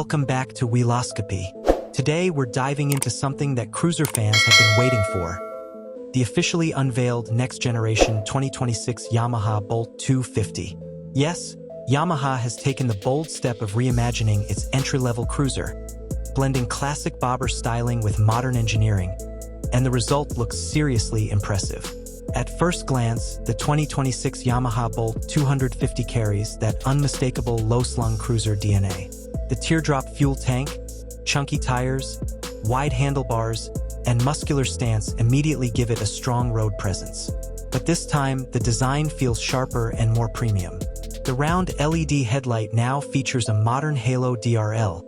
Welcome back to Wheeloscopy. Today we're diving into something that cruiser fans have been waiting for. The officially unveiled next-generation 2026 Yamaha Bolt 250. Yes, Yamaha has taken the bold step of reimagining its entry-level cruiser, blending classic bobber styling with modern engineering, and the result looks seriously impressive. At first glance, the 2026 Yamaha Bolt 250 carries that unmistakable low-slung cruiser DNA. The teardrop fuel tank, chunky tires, wide handlebars, and muscular stance immediately give it a strong road presence. But this time, the design feels sharper and more premium. The round LED headlight now features a modern halo DRL,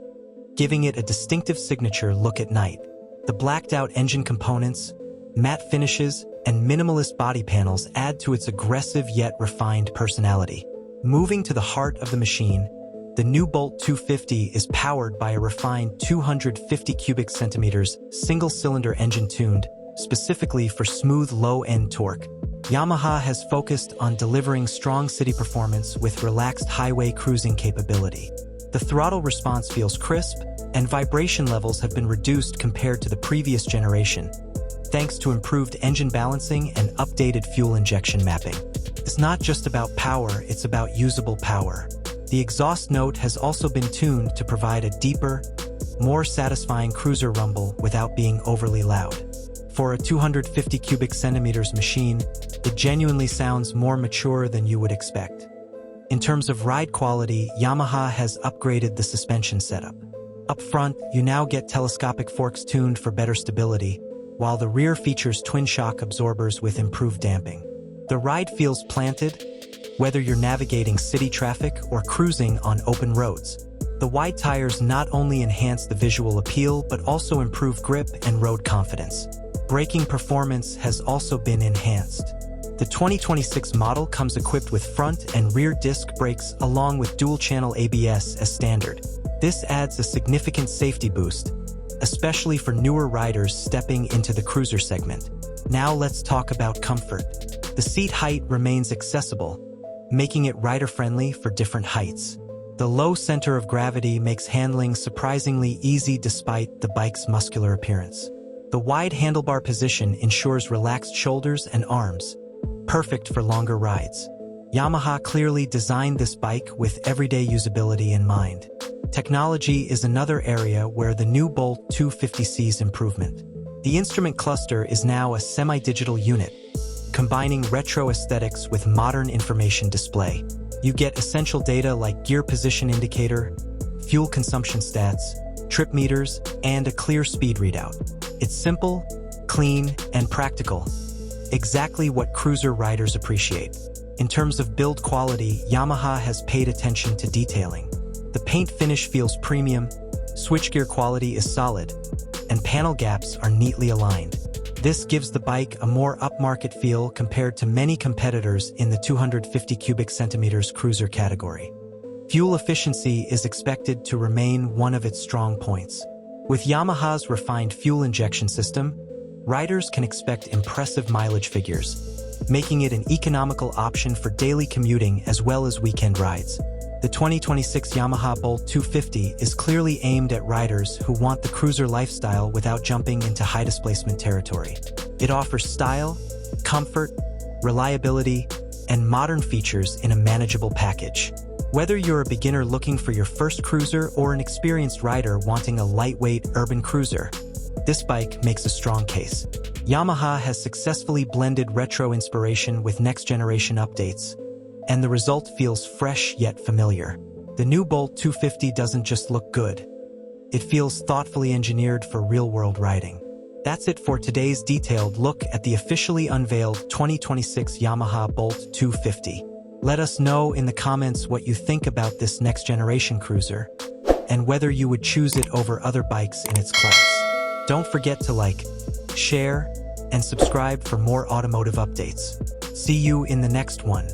giving it a distinctive signature look at night. The blacked-out engine components, matte finishes, and minimalist body panels add to its aggressive yet refined personality. Moving to the heart of the machine, the new Bolt 250 is powered by a refined 250 cubic centimeters single-cylinder engine tuned specifically for smooth low-end torque. Yamaha has focused on delivering strong city performance with relaxed highway cruising capability. The throttle response feels crisp, and vibration levels have been reduced compared to the previous generation, thanks to improved engine balancing and updated fuel injection mapping. It's not just about power, it's about usable power. The exhaust note has also been tuned to provide a deeper, more satisfying cruiser rumble without being overly loud. For a 250 cubic centimeters machine, it genuinely sounds more mature than you would expect. In terms of ride quality, Yamaha has upgraded the suspension setup. Up front, you now get telescopic forks tuned for better stability, while the rear features twin shock absorbers with improved damping. The ride feels planted, whether you're navigating city traffic or cruising on open roads. The wide tires not only enhance the visual appeal but also improve grip and road confidence. Braking performance has also been enhanced. The 2026 model comes equipped with front and rear disc brakes along with dual-channel ABS as standard. This adds a significant safety boost, especially for newer riders stepping into the cruiser segment. Now let's talk about comfort. The seat height remains accessible, making it rider-friendly for different heights. The low center of gravity makes handling surprisingly easy despite the bike's muscular appearance. The wide handlebar position ensures relaxed shoulders and arms, perfect for longer rides. Yamaha clearly designed this bike with everyday usability in mind. Technology is another area where the new Bolt 250 sees improvement. The instrument cluster is now a semi-digital unit, combining retro aesthetics with modern information display. You get essential data like gear position indicator, fuel consumption stats, trip meters, and a clear speed readout. It's simple, clean, and practical. Exactly what cruiser riders appreciate. In terms of build quality, Yamaha has paid attention to detailing. The paint finish feels premium, switchgear quality is solid, and panel gaps are neatly aligned. This gives the bike a more upmarket feel compared to many competitors in the 250 cubic centimeters cruiser category. Fuel efficiency is expected to remain one of its strong points. With Yamaha's refined fuel injection system, riders can expect impressive mileage figures, making it an economical option for daily commuting as well as weekend rides. The 2026 Yamaha Bolt 250 is clearly aimed at riders who want the cruiser lifestyle without jumping into high-displacement territory. It offers style, comfort, reliability, and modern features in a manageable package. Whether you're a beginner looking for your first cruiser or an experienced rider wanting a lightweight urban cruiser, this bike makes a strong case. Yamaha has successfully blended retro inspiration with next-generation updates, and the result feels fresh yet familiar. The new Bolt 250 doesn't just look good. It feels thoughtfully engineered for real-world riding. That's it for today's detailed look at the officially unveiled 2026 Yamaha Bolt 250. Let us know in the comments what you think about this next-generation cruiser, and whether you would choose it over other bikes in its class. Don't forget to like, share, and subscribe for more automotive updates. See you in the next one.